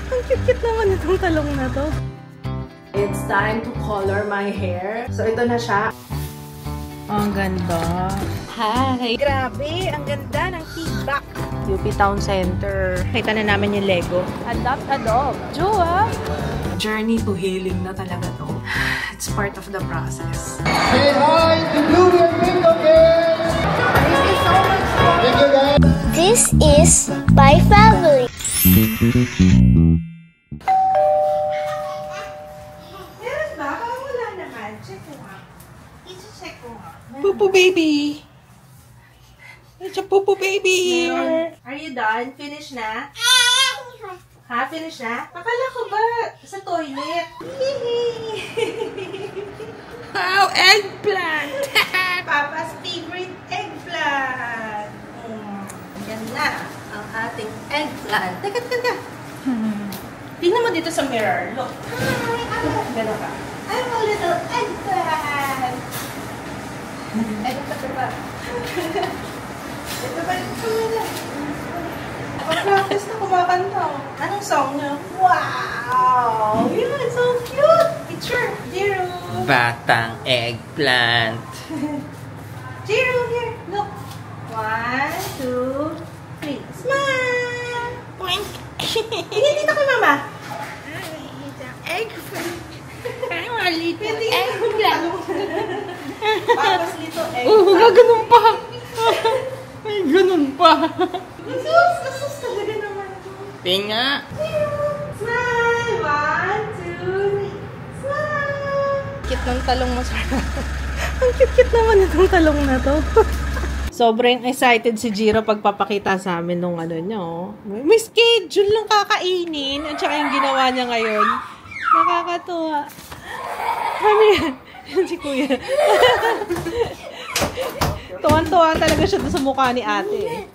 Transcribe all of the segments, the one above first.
Ang cute-cute naman itong talong na to. It's time to color my hair. So, ito na siya. Ang ganda. Hi! Grabe! Ang ganda ng feedback. UP Town Center. Kita na namin yung Lego. Adopt. Joa! Journey to healing na talaga to. It's part of the process. Say hi to Bluey and Bingo Kids! Thank you so much. Thank you guys. This is my family. Meron ba? Parang wala naman. Check ko nga. I-check ko nga. Pupu baby! It's a pupu baby here! Are you done? Finish na? Ha? Finish na? Akala ko ba sa toilet? Wow! Eggplant! Papa's favorite eggplant! Yan na ang ating eggplant. Teka. Tingnan mo dito sa mirror. Look. Gano'n ka. I'm a little eggplant! Ito pa. Pag-practice na kumakanta. Anong song niya? Wow! Yun, so cute! Picture! Jiro! Batang eggplant. Jiro, here! Look! 1, 2, 3. Smile! Point! Tingin dito kay mama! Eggplant! I'm a little eggplant! Papa's little eggplant. Ganun pa! Ay, ganun pa! Asus talaga naman ito. Tinga! Smile! 1, 2, 3. Smile! Cute ng talong mo, Sarah. Ang cute-cute naman itong talong na to. Sobrang excited si Jiro pagpapakita sa amin nung ano niya, oh. May schedule lang kakainin at saka yung ginawa niya ngayon. Nakakatuwa. Ano yan? Si Kuya. Tuwan-tuwa talaga siya sa mukha ni ate.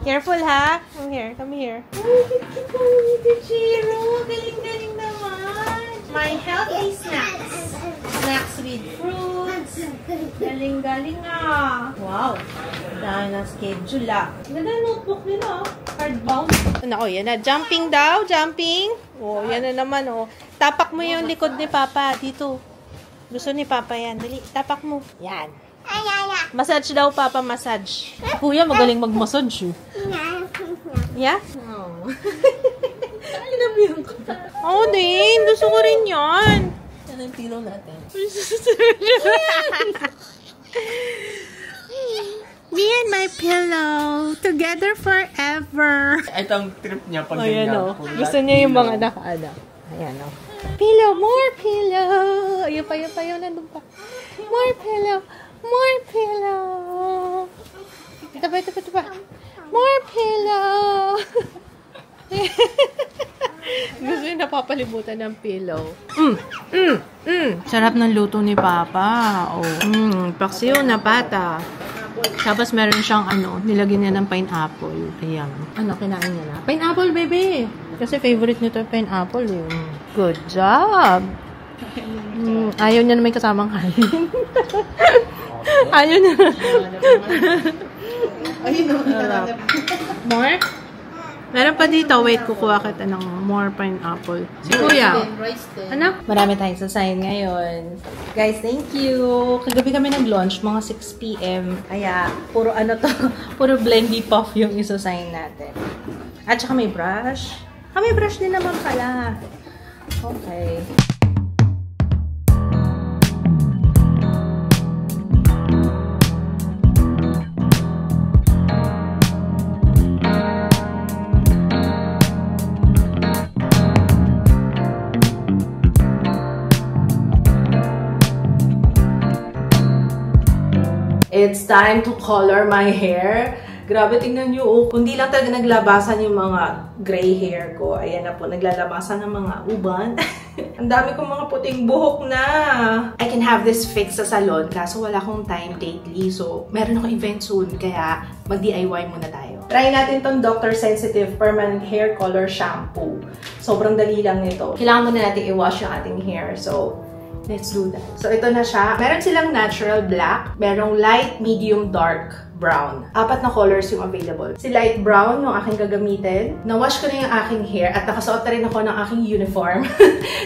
Careful, ha? Come here. Oh, Jiro. Galing-galing naman. My healthy snacks. Snacks with fruits. Galing-galing ah. Wow. Dahil na schedule ah. Ganda notebook nila ah. Hardbound. Nako, yan na. Jumping daw. Jumping. Oh, yan na naman oh. Tapak mo yung likod ni Papa. Dito. Gusto ni Papa yan. Dali. Tapak mo. Yan. Massage daw, Papa. Massage. Kuya, magaling mag-massage. Yeah? Oh. Inabihan ko ba? Oo din. Gusto ko rin yan. Yan ang pillow natin. Me and my pillow. Together forever. Ito ang trip niya pag ganyan. Gusto niya yung mga naka-ada. Ayan o. Pillow. More pillow. Ayun pa yun. Nandun pa. More pillow. More pillow. Ito pa. More pillow. Gusto yung napapalibutan ng pillow. Sarap ng luto ni Papa. Oh. Paksiw na pata. Tapos meron siyang nilagyan niya ng pineapple. Ayan. Kinain niya na? Pineapple, baby. Kasi favorite nito yung pineapple. Good job. Ayaw niya na may kasamang kanin. Ayaw niya. More? Meron pa dito. Wait, kukuha kita ng more pineapple. Si Kuya. Ano? Marami tayong sasayin ngayon. Guys, thank you. Kagabi kami nag-launch, mga 6 PM. Kaya, puro puro blendy puff yung isasayin natin. At saka may brush. May brush din naman pala. Okay. It's time to color my hair. Grabe, tingnan nyo. Oh, kundi lang talaga naglabasan yung mga gray hair ko. Ayan na po, naglalabasan ng mga uban. Ang dami kong mga puting buhok na. I can have this fixed sa salon, kaso wala akong time lately. So, meron akong event soon, kaya mag-DIY muna tayo. Try natin tong Dr. Sensitive Permanent Hair Color Shampoo. Sobrang dali lang nito. Kailangan muna natin i-wash yung ating hair. So, let's do that. So, ito na siya. Meron silang natural black, merong light, medium, dark brown. 4 na colors yung available. Si light brown yung aking gagamitin. Na-wash ko na yung aking hair at nakasuot na rin ako ng aking uniform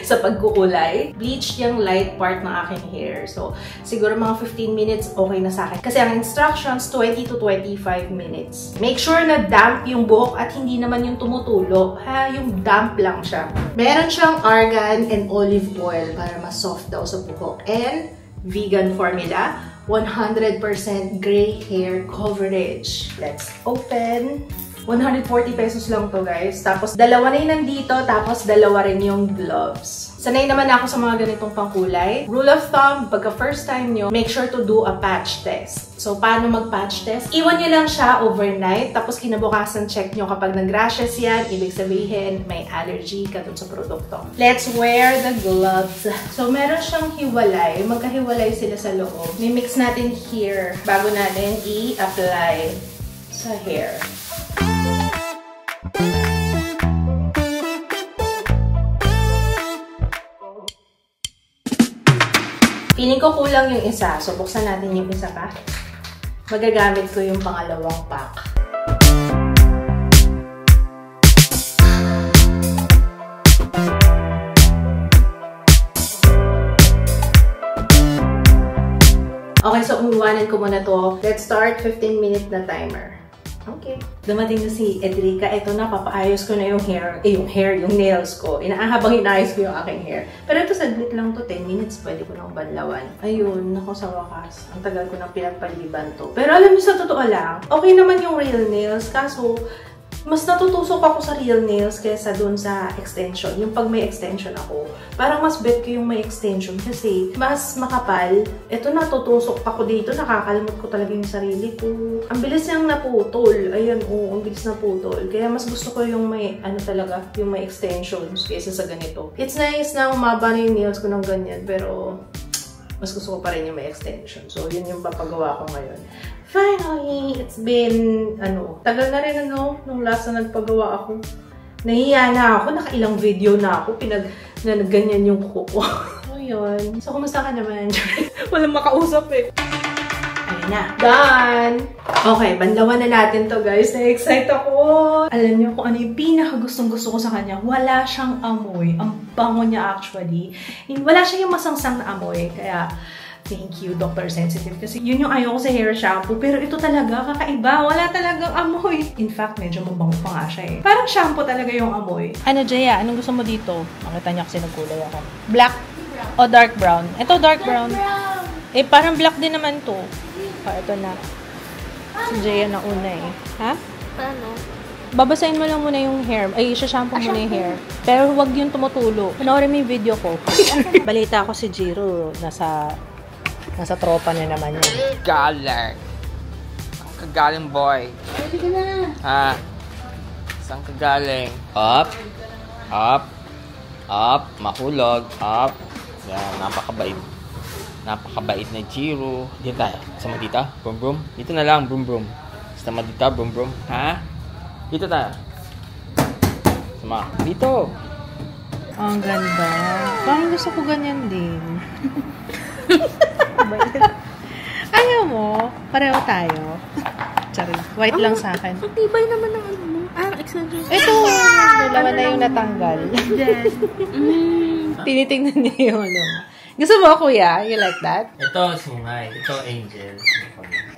sa pagkukulay. Bleached yung light part ng aking hair. So, siguro mga 15 minutes okay na sa akin. Kasi ang instructions, 20 to 25 minutes. Make sure na damp yung buhok at hindi naman yung tumutulo. Ha, yung damp lang siya. Meron siyang argan and olive oil para mas soft daw sa buhok. And vegan formula, 100% gray hair coverage. Let's open. 140 pesos lang to, guys. Tapos, dalawa na yun nandito, tapos dalawa rin yung gloves. Sanay naman ako sa mga ganitong pangkulay. Rule of thumb, pagka first time nyo, make sure to do a patch test. So, paano mag-patch test? Iwan nyo lang siya overnight, tapos kinabukasan check nyo kapag nag-rashes yan, ibig sabihin may allergy ka dun sa produkto. Let's wear the gloves. So, meron siyang hiwalay. Magkahiwalay sila sa loob. Mimix natin here bago natin i-apply sa hair. Feeling ko kulang yung isa. So, buksan natin yung isa pa. Magagamit ko yung pangalawang pack. Okay, so umiwanan ko muna to. Let's start 15-minute na timer. Okay. Dumating na si Edrica. Ito na, papaayos ko na yung hair. Yung nails ko. Habang inayos ko yung aking hair. Pero ito, saglit lang to. 10 minutes, pwede ko nang banlawan. Ayun, nako sa wakas. Ang tagal ko nang pinagpaliban to. Pero alam niyo, sa totoo lang, okay naman yung real nails. Kaso, mas natutusok ako sa real nails kaysa dun sa extension. Yung pag may extension ako, parang mas bet ko yung may extension kasi mas makapal. Ito, natutusok ako dito, nakakalimot ko talaga yung sarili ko. Ang bilis niyang naputol. Ayan, oo, ang bilis naputol. Kaya mas gusto ko yung may, talaga, yung may extensions kaysa sa ganito. It's nice na umaba na yung nails ko ng ganyan, pero mas gusto ko pa rin yung may extension. So, yun yung papagawa ko ngayon. Finally, it's been, tagal na rin, nung last na nagpagawa ako. Nahiya na ako, nakailang video na ako, ganyan yung kuko ko. So, yun. So, kumusta ka naman? Walang makausap eh. Ayun na. Done! Okay, banlawan na natin to, guys. Na-excite ako. Alam niyo kung ano yung pinaka-gustong-gusto ko sa kanya. Wala siyang amoy. Ang bango niya actually. Wala siya yung masangsang na amoy. Kaya, thank you, Dr. Sensitive. Kasi yun yung ayaw ko sa hair shampoo. Pero ito talaga, kakaiba. Wala talagang amoy. In fact, medyo mabango pa nga siya eh. Parang shampoo talaga yung amoy. Ano, Jaya? Anong gusto mo dito? Makita niya kasi nagkulay ako. Black o dark brown? Ito, dark brown. Eh, parang black din naman to. Ito na. Si Jaya na una eh. Ha? Paano? Babasahin mo lang muna yung hair. Ay, isa-shampoo muna yung hair. Pero huwag yung tumutulo. Panoorin mo yung video ko. Balita ko si Jiro. Nasa tropa niya naman yun. Galing. Ang kagaling, boy. Pwede ka na. Ha? Saan ka galing? Up. Up. Up. Mahulog. Up. Yan, napakabait. Napakabait na Jiro. Dito tayo. Sama dito. Brum brum. Dito na lang. Brum brum. Sama dito. Brum brum. Ha? Dito tayo. Sama. Dito. Ang ganda. Parang gusto ko ganyan din. Ayaw mo? Pareho tayo. Sorry. White lang sa akin. Matibay naman ng ano mo. Extension. Ito! Dalawa na yung natanggal. Tinitingnan niya yung ano. Gusto mo, kuya? You like that? Ito, sungay. Ito, angel.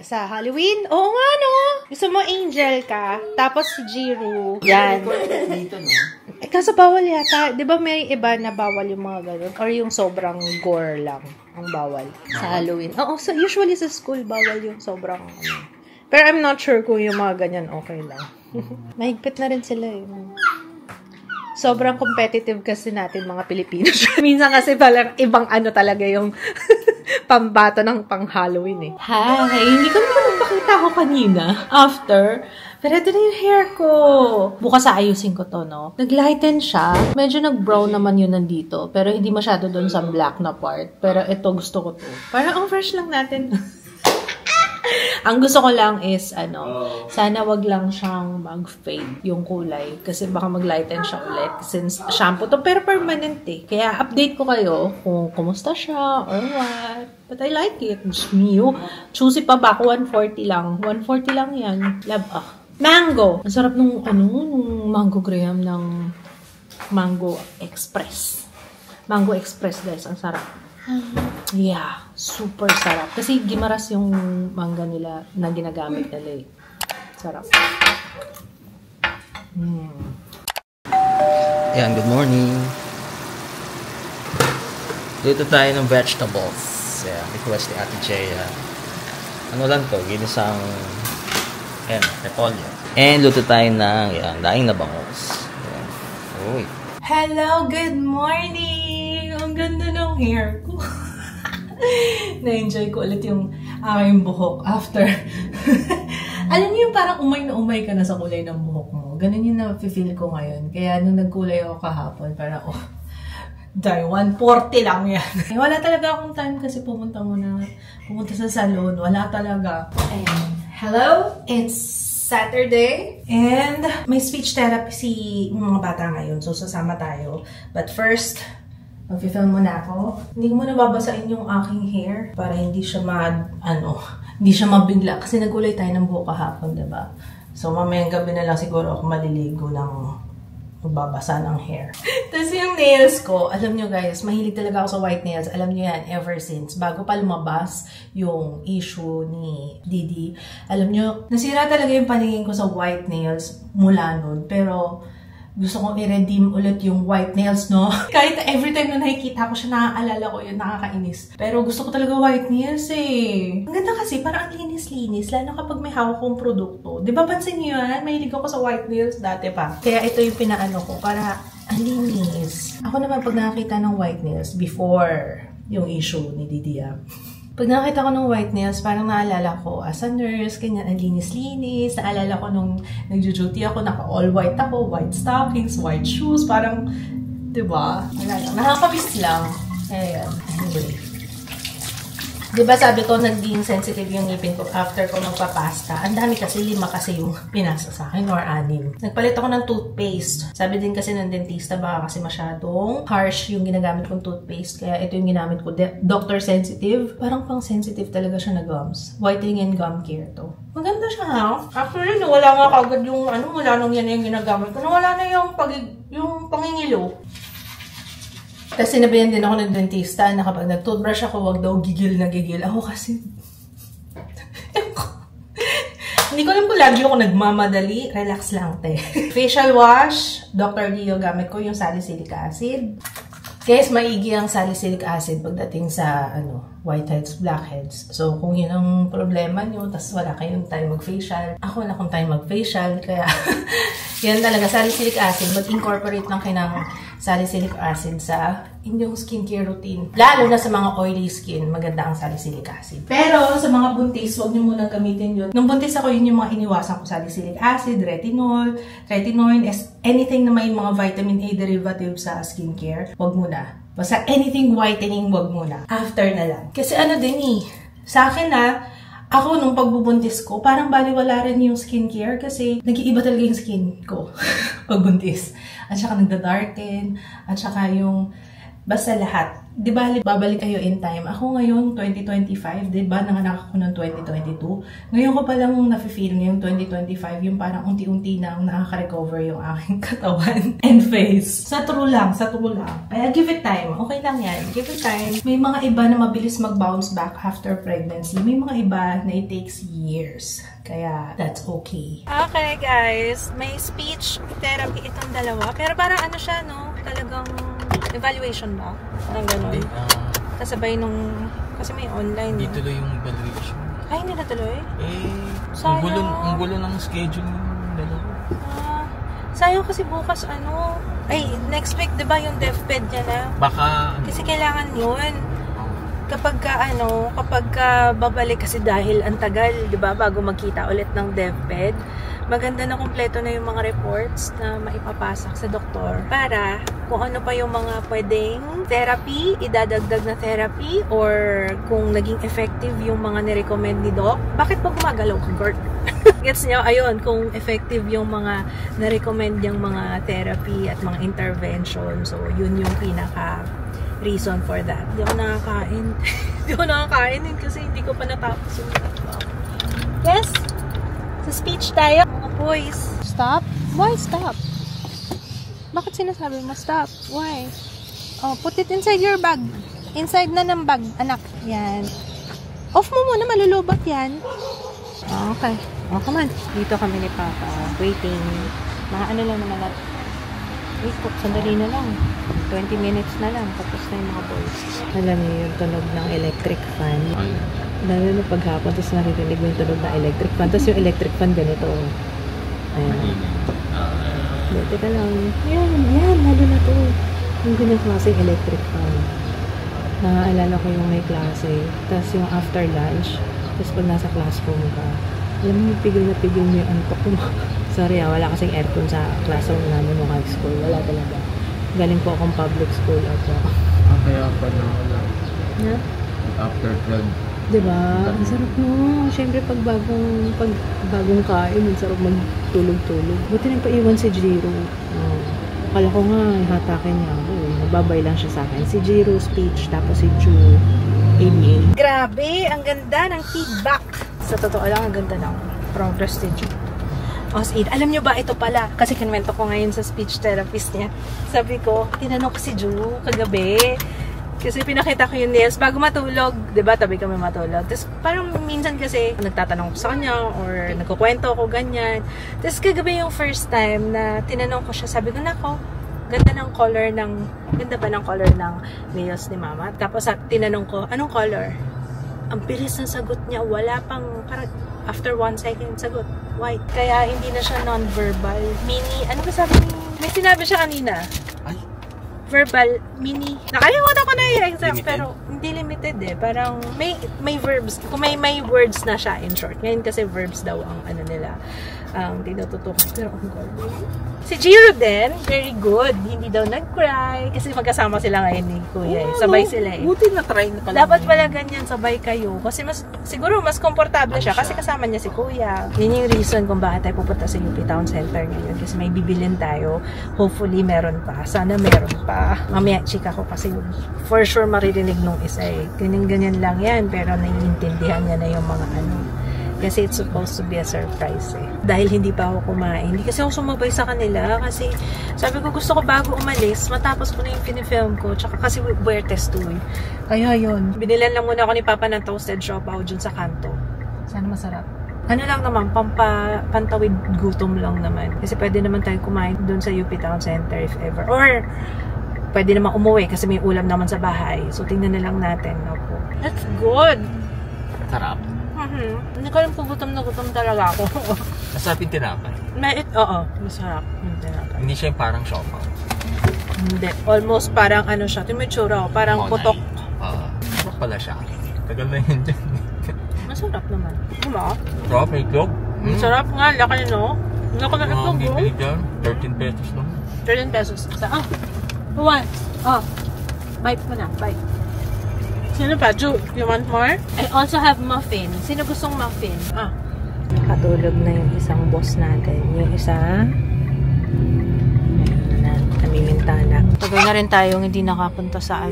Sa Halloween? Oo nga, no? Gusto mo angel ka? Tapos si Jiro. Yan. Dito, no? Eh, kaso bawal yata. Di ba may iba na bawal yung mga ganun? Or yung sobrang gore lang ang bawal sa Halloween? Oo, so usually sa school, bawal yung sobrang ano. Pero I'm not sure kung yung mga ganyan okay lang. Mahigpit na rin sila eh. Sobrang competitive kasi natin mga Pilipino. Minsan kasi palang ibang ano talaga yung pambato ng pang-Halloween eh. Hi! Hindi ko naman nagpakita ko kanina. After, pero ito na yung hair ko. Bukas ayusin ko to, no? Nag-lighten siya. Medyo nag-brown naman yun nandito. Pero hindi masyado dun sa black na part. Pero ito gusto ko to. Parang ang fresh lang natin. Ang gusto ko lang is, sana wag lang siyang mag-fade yung kulay. Kasi baka mag-lighten siya ulit. Since shampoo to, pero permanent eh. Kaya update ko kayo kung kumusta siya or what. But I like it. Diyos mio. Choosy pa ba ako? 140 lang. 140 lang yan. Love Mango. Ang sarap nung mango graham ng Mango Express. Mango Express, guys. Ang sarap. Yeah. Super sarap. Kasi gimaras yung mangga nila na ginagamit nila eh. Sarap. Yan, good morning. Dito tayo ng vegetables. Yeah, request ni Ate Chea. Ano lang to? Ginisang repolyo. And luto tayo ng daing na bangus. Yan. Uy. Hello, good morning! Ang ganda ng hair ko. Na-enjoy ko ulit yung aking buhok after. Alam niyo yung parang umay na umay ka na sa kulay ng buhok mo. Ganun yung na-feel ko ngayon. Kaya nung nagkulay ako kahapon, parang, dahil 140 lang yan. Wala talaga akong time kasi pumunta sa salon. Wala talaga. And, hello, it's Saturday. And may speech therapy si mga bata ngayon. So, sasama tayo. But first, mag-film muna ako. Hindi ko muna babasain yung aking hair para hindi siya hindi siya mabigla. Kasi nagkulay tayo ng buhok kahapon, diba? So, mamayang gabi na lang siguro ako maliligo ng magbabasa ng hair. Tapos yung nails ko, alam nyo guys, mahilig talaga ako sa white nails. Alam nyo yan, ever since. Bago pa lumabas yung issue ni Didi. Alam nyo, nasira talaga yung paningin ko sa white nails mula nun. Pero, gusto kong i-redeem ulit yung white nails, no? Kahit every time na nakikita ko siya, naaalala ko yun, nakakainis. Pero gusto ko talaga white nails eh. Ang ganda kasi, parang ang linis-linis, lalo kapag may hawak kong produkto. Di ba pansin niyo yan? Mahilig ako sa white nails dati pa. Kaya ito yung pinaano ko, para ang linis. Ako naman pag nakakita ng white nails, before yung issue ni Didia, pag nakita ko ng white nails, parang naalala ko, as a nurse, ganyan, ang linis-linis. Naalala ko nung nagjo-duty ako, naka-all white ako, white stockings, white shoes, parang, diba? Nakakabis lang. Ayan, anyway. Diba sabi ko, naging sensitive yung ngipin ko after ko magpapasta. Ang dami kasi, 5 kasi yung pinasa sa akin, or 6. Nagpalit ako ng toothpaste. Sabi din kasi ng dentista, baka kasi masyadong harsh yung ginagamit kong toothpaste. Kaya ito yung ginamit ko, Doctor Sensitive. Parang pang sensitive talaga siya na gums. Whitening and gum care to. Maganda siya, ha? Actually, wala nga kagad yung, wala nung yan yung ginagamit ko. Wala na yung pangingilo. Tapos sinabihan din ako ng dentista na kapag nag-toothbrush ako, wag daw gigil na gigil. Ako kasi, hindi ko alam kung lagi ako nagmamadali. Relax lang, te. Facial wash, Dr. Dio gamit ko yung salicylic acid. Guys, maigi ang salicylic acid pagdating sa whiteheads, blackheads. So, kung yun ang problema nyo, tas wala kayong time mag-facial. Ako wala akong time mag-facial, kaya yan talaga, salicylic acid. Mag-incorporate lang kayo ng salicylic acid sa inyong skincare routine. Lalo na sa mga oily skin, maganda ang salicylic acid. Pero sa mga buntis, huwag nyo munang gamitin yun. Nung buntis ako, yun yung mga iniwasan ko, salicylic acid, retinol, retinoin, anything na may mga vitamin A derivative sa skincare, huwag muna. Basta anything whitening, wag muna. After na lang. Kasi sa akin ako nung pagbubuntis ko, parang baliwala rin yung skincare kasi nag-iiba talaga yung skin ko pagbuntis. At saka nagda-darken, at saka yung basta lahat. Di ba, babalik kayo in time. Ako ngayon, 2025, di ba, nanganak ako ng 2022. Ngayon ko palang nafe-feel ngayong 2025, yung parang unti-unti nang nakaka-recover yung aking katawan and face. Sa true lang. Kaya give it time. Okay lang yan. Give it time. May mga iba na mabilis mag-bounce back after pregnancy. May mga iba na it takes years. Kaya, that's okay. Okay, guys. May speech therapy itong dalawa. Pero parang siya, no? Talagang evaluation ba? Parang gano'n. Kasabay kasi may online. Hindi tuloy yung evaluation. Ay, hindi na tuloy? Sayang. Ang gulo ng schedule ng dalawa. Sayang kasi bukas next week, diba yung deathbed niya na? Baka, kasi kailangan yun. Kapag babalik kasi dahil ang tagal, diba, bago magkita ulit ng deathbed, maganda na kumpleto na yung mga reports na maipapasak sa doktor para kung ano pa yung mga pwedeng therapy, idadagdag na therapy, or kung naging effective yung mga nirecommend ni Doc. Bakit pa gumagalaw ka, Gort? Gets niyo? Ayun, kung effective yung mga na-recommend yung mga therapy at mga intervention. So, yun yung pinaka reason for that. Hindi ako nakakain. Hindi ko nakakain kasi hindi ko pa natapos yung Yes? Sa speech tayo. Mga boys. Stop? Why stop? Bakit sinasabi mo stop? Why? Oh, put it inside your bag. Inside na ng bag, anak. Yan. Off mo muna, malulubat yan. Okay. Oh, come on. Dito kami ni Papa. Waiting. Mga ano lang naman natin. Wait po, sandali na lang. 20 minutes na lang. Tapos na yung mga boys. Alam niyo yung tunog ng electric fan. Lalo na paghapon, tapos naririnig mo yung tunog ng electric fan. Tapos yung electric fan ganito. Ayan. Teka lang. Yan. Lalo na to. Yung ganyan klaseng electric fan. Naaalala ko yung may klase. Tapos yung after lunch. Tapos pag nasa classroom ka, alam mo, pigil na yung antok mo. Sorry wala kasing aircon sa classroom namin ng high school. Wala talaga. Galing po akong public school at Kaya pa na wala. Yeah? After 12. Diba? Ang sarap mo. Siyempre pag bagong kain, ang sarap magtulog-tulog. Buti nagpaiwan si Jiro. Akala ko nga, hatakin niya ako. Nababay lang siya sa akin. Si Jiro speech, tapos si Ju ABA. Grabe! Ang ganda ng feedback. Sa totoo lang, ang ganda ng progress ni Ju. OS8. Alam nyo ba, ito pala. Kasi kinwento ko ngayon sa speech therapist niya. Sabi ko, tinanong ko si Ju kagabi. Kasi pinakita ko yung nails bago matulog. Diba? Tabi kami matulog. Tapos parang minsan kasi nagtatanong ko sa kanya or nagkukwento ko ganyan. Tapos kagabi yung first time na tinanong ko siya. Sabi ko, nako, ganda ba ng color ng nails ni Mama? Tapos tinanong ko, anong color? Ang bilis ng sagot niya. Wala pang, parang after 1 second sagot, white. Kaya hindi na siya non-verbal. Mini, ano ba sabi niya? May sinabi siya kanina. Verbal, mini. Nakalimutan ko na yung exam, limited? Pero hindi limited eh. Parang may verbs. Kung may words na siya in short. Ngayon kasi verbs daw ang ano nila. Tinututukan. Pero ang galing. Si Jiro din, very good. Hindi daw nag-cry. Kasi magkasama sila ngayon ni Kuya. Sabay sila eh. Buti na try na pala. Dapat pala ganyan, sabay kayo. Kasi siguro mas komportable siya. Kasi kasama niya si Kuya. Yun yung reason kung bakit tayo pupunta sa UP Town Center ngayon. Kasi may bibilin tayo. Hopefully meron pa. Sana meron pa. Mamaya chika ko kasi for sure maririnig nung isa eh. Ganyan lang yan. Pero naiintindihan niya na yung mga ano. Kasi it's supposed to be a surprise eh. Dahil hindi pa ako kumain. Hindi kasi ako sumabay sa kanila. Kasi sabi ko gusto ko bago umalis, matapos ko na yung pinifilm ko. Tsaka kasi wear test 2 eh. Kaya yun. Binilan lang muna ako ni Papa ng toasted siopaw dun sa kanto. Sana masarap. Ano lang naman, pantawid gutom lang naman. Kasi pwede naman tayo kumain dun sa UP Town Center if ever. Or pwede naman umuwi kasi may ulam naman sa bahay. So tingnan na lang natin. Opo. That's good. Sarap. Hindi ko alam kung gutom na gutom talaga ako. Masarap yung tinapay. Oo, masarap yung tinapay. Hindi siya yung parang siopaw. Hindi. Almost parang ano siya. Tumutsura ko. Parang putok. Putok pala siya. Tagal na yun dyan. Masarap naman. Diba? Sarap, may itlog. Masarap nga. Laki no? Laki na itlog. Bibili dyan. 13 pesos lang. 13 pesos. One. Bite mo na. Bite. Sino pa? Ju, you want more? I also have muffin. Sino gustong muffin? Katulog na yung isang boss natin. Yung isa, namimintana. Tagal na rin tayong hindi nakapunta sa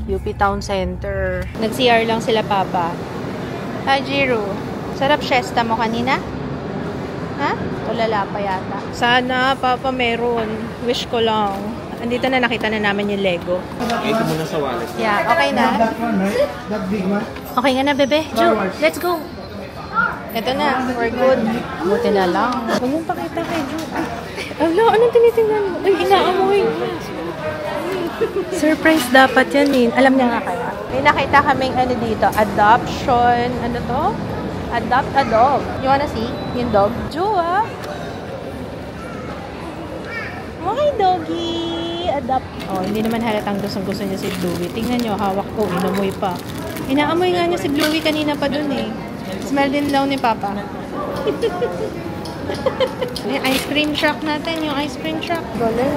UP Town Center. Nag-CR lang sila, Papa. Hi, Jiro. Sarap siesta mo kanina? Ha? Tulala pa yata. Sana, Papa, meron. Wish ko lang. Andito na, nakita na namin yung Lego. Ito muna sa wallet. Yeah, okay na. That big one? Okay nga na, bebe. Ju, let's go. Ito na, we're good. Buti na lang. Huwag mong pakita kay Ju. Ala, anong tinitingnan mo? Ay, inaamoy. Surprise dapat yan eh. Alam niya nga kaya. May nakita kaming dito, adoption. Ano to? Adopt a dog. You wanna see? Yung dog? Ju, Hi, doggy! Adopt. Hindi naman halatang gustong-gusto niya si Bluey. Tingnan niyo, hawak ko. Inamoy pa. Inaamoy nga niya si Bluey kanina pa dun eh. Smell din daw ni Papa. Yung ice cream truck natin. Yung ice cream truck. Galing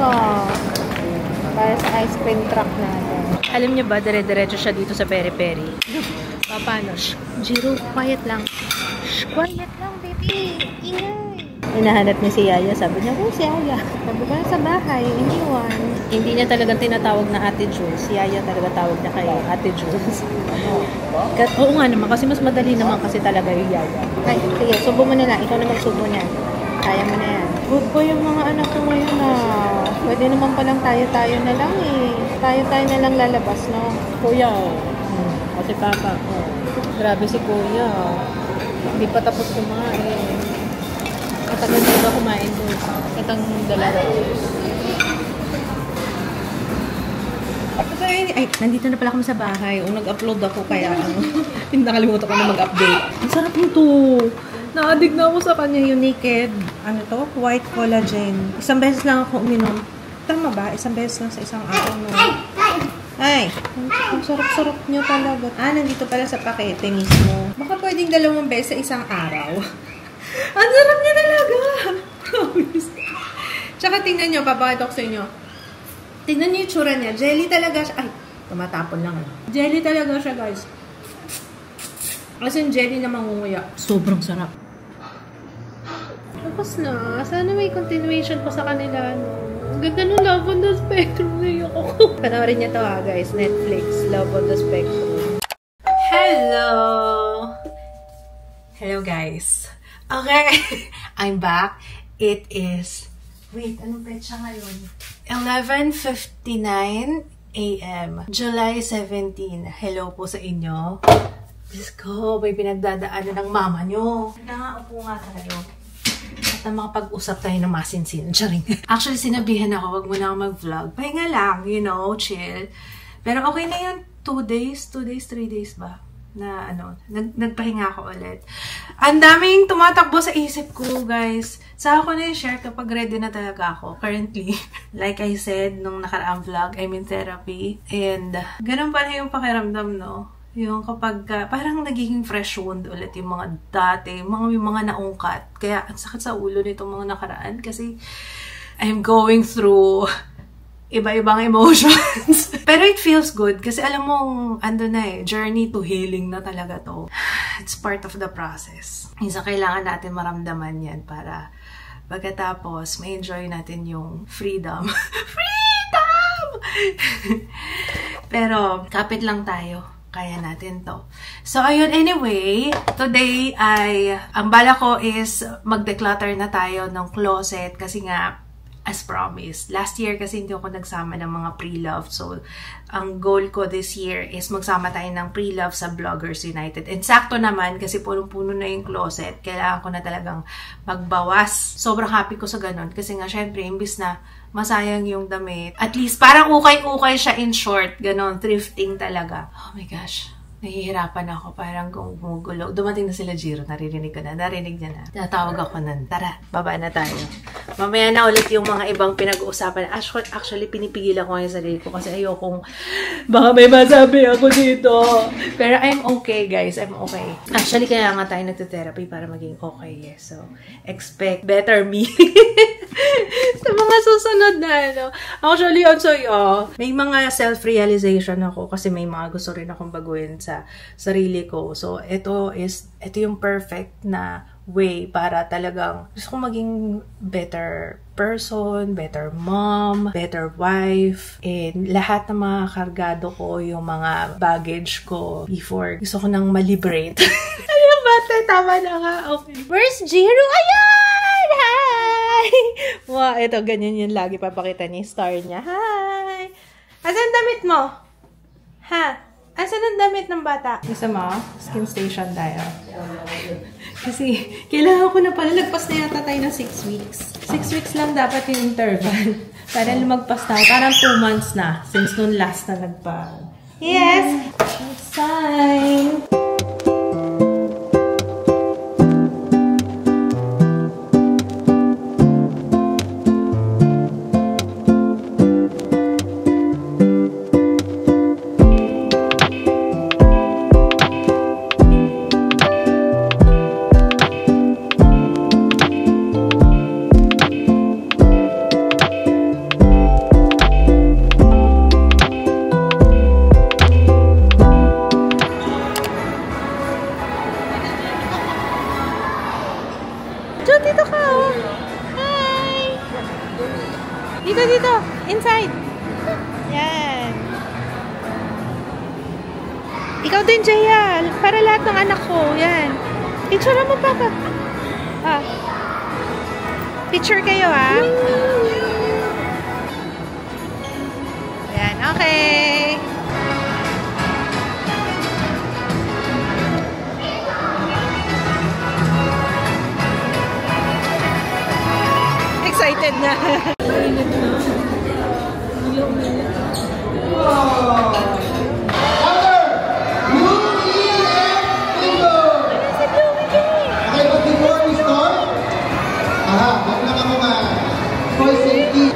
para sa ice cream truck natin. Alam niyo ba, dire-diretso siya dito sa peri-peri. Paano? Jiro, quiet lang. Quiet lang, baby. Ingay. Hinahanap niya si Yaya. Sabi niya, oh, si Yaya. Sabi ko, sa bahay, iniwan. Hindi niya talagang tinatawag na Ate Jules. Si Yaya talaga tawag niya kay Ate Jules. Oo nga naman, kasi mas madali naman kasi talaga yung Yaya. Ay, sige, subo mo na lang. Ikaw na magsubo niyan. Kaya mo na yan. Good boy yung mga anak ko ngayon na. Pwede naman palang tayo-tayo na lang eh. Tayo-tayo na lang lalabas, no? Kuya, kasi papa, grabe si Kuya. Hindi pa tapos kumain. Matagal na kumain doon. Katang dalawa. Ay, nandito na pala kami sa bahay. O, nag-upload ako kaya nakalimutan ko na mag-update. Ang sarap nito. Na-addict na ako sa kanya yung Naked. Ano to? White collagen. Isang beses lang ako uminom. Tama ba? Isang beses lang sa isang araw. No? Ay, ang sarap-sarap niyo talaga. Nandito pala sa pakete mismo. Baka pwedeng 2 beses sa isang araw. Ang sarap niya talaga. Promise. Tsaka tingnan niyo, papakita ko sa inyo. Tingnan niyo yung tsura niya. Jelly talaga siya. Ay, tumatapon lang. Jelly talaga siya, guys. As in, jelly na mangunguya. Sobrang sarap. Tapos na. Sana may continuation pa sa kanila. No? Ang ganda ng Love on the Spectrum na yun ako. Panoorin niya to guys. Netflix. Love on the Spectrum. Hello! Hello guys. Okay. I'm back. It is... Wait, anong petsa ngayon? 11:59 a.m. July 17. Hello po sa inyo. Diyos ko, may pinagdadaanan ng mama nyo. Upo nga tayo. At na makapag-usap tayo ng masinsin. Charing. Actually, sinabihan ako, wag mo na ako mag-vlog. Pahinga lang, you know, chill. Pero okay na yun. 2 days, 3 days ba? Na nagpahinga ako ulit. Ang daming tumatakbo sa isip ko, guys. Saka ko na yung share kapag ready na talaga ako. Currently, like I said, nung nakaraang vlog, I'm in therapy. And, ganun pala yung pakiramdam, no? Yung kapag parang nagiging fresh wound ulit yung mga dati, yung mga naungkat. Kaya ang sakit sa ulo nitong mga nakaraan kasi I'm going through iba-ibang emotions. Pero it feels good kasi alam mo, ando na journey to healing na talaga to. It's part of the process. Minsan kailangan natin maramdaman yan para pagkatapos ma-enjoy natin yung freedom. Freedom! Pero kapit lang tayo. Kaya natin to. So, ayun, anyway, today ang bala ko is mag-declutter na tayo ng closet kasi nga, as promised. Last year kasi hindi ako nagsama ng mga pre-love. So, ang goal ko this year is magsama tayo ng pre-love sa Vloggers United. And sakto naman kasi punong-puno na yung closet. Kailangan ko na talagang magbawas. Sobrang happy ko sa ganun. Kasi nga, syempre, imbis na masayang yung damit. At least, parang ukay-ukay siya in short. Ganon, thrifting talaga. Oh my gosh. Nahihirapan ako. Parang gumugulo. Dumating na sila, Jiro. Narinig ko na. Narinig niya na. Natawag ako nun. Tara, baba na tayo. Mamaya na ulit yung mga ibang pinag-uusapan. Actually, pinipigilan ko yung sarili ko kasi ayokong baka may masabi ako dito. Pero I'm okay, guys. I'm okay. Actually, kaya nga tayo nagte-therapy para maging okay. Yes. So, expect better me. Sa mga susunod na, Actually, also, may mga self-realization ako kasi may mga gusto rin akong baguhin sa sarili ko. So, ito yung perfect na way para talagang gusto kong maging better person, better mom, better wife, and lahat ng mga kargado ko, yung mga baggage ko before. Gusto ko nang ma-liberate. Ano ba? Tama na nga. Okay. Where's Jiro? Ayan! Hi! Wow, ito, ganyan yun lagi papakita ni star niya. Hi! Asan damit mo? Ha? Asan ang damit ng bata? Gusto mo? Skin station tayo. Kasi, kailangan ko na pala. Lagpas na yata tayo ng 6 weeks. 6 weeks lang dapat yung interval. Para lumagpas na. Parang 2 months na. Since noon last na nagpa. Yes! Sign! Ikaw din, Jaya. Para lahat ng anak ko. Yan. Picture mo, Papa. Ah. Picture kayo, ha? Ayan, okay. Excited na.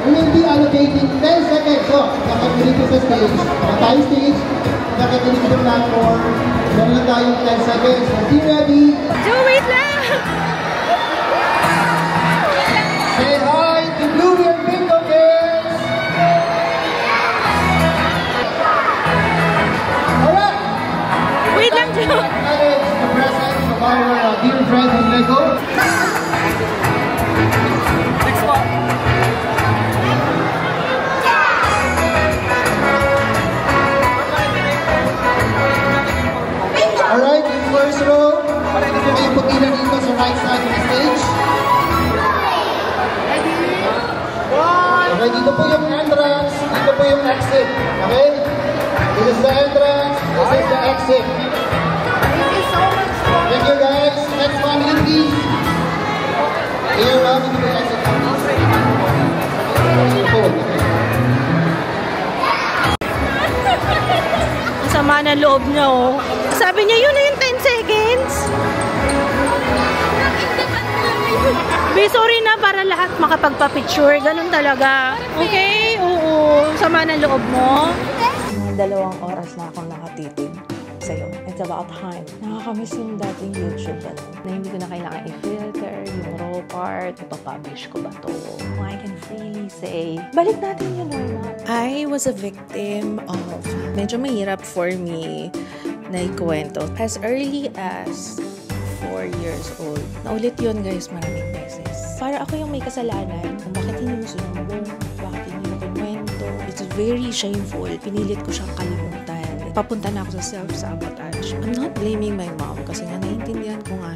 We will be allocating 10 seconds. So, nakakinig ko sa stage. Tayo stage. Nakakinig ko sa platform. Meron lang tayong 10 seconds. Be ready. Joe, wait lang! Say hi to Blue and Bingo Kids. Alright. Wait lang, Joe. That is the presence of our dear friends from Lego. Alright, in first row, may pagkila dito sa right side of the stage. Okay, dito po yung entrance, dito po yung exit. Okay? This is the entrance, this is the exit. Thank you guys. Next family please. Here, to the exit. Sama na loob niya, oh. Sabi niya, yun na yung 10 seconds. Be, sorry na para lahat makapagpa-picture. Ganun talaga. Okay? Oo. Sama na loob mo. 2 oras na akong nakatitig sa'yo. It's about time. Nakakamiss yung dating YouTube, na hindi ko na kailangan i-filter yung raw part. Ipapublish ko ba to? I can freely say, balik natin yung normal. I was a victim of medyo mahirap for me na ikwento. As early as 4 years old. Naulit yun, guys, maraming beses. Para ako yung may kasalanan kung bakit hindi mo sinumbong, bakit hindi mo kinwento. It's very shameful. Pinilit ko siyang kalimutan. Papunta na ako sa self-sabotage. I'm not blaming my mom kasi nga naiintindihan ko nga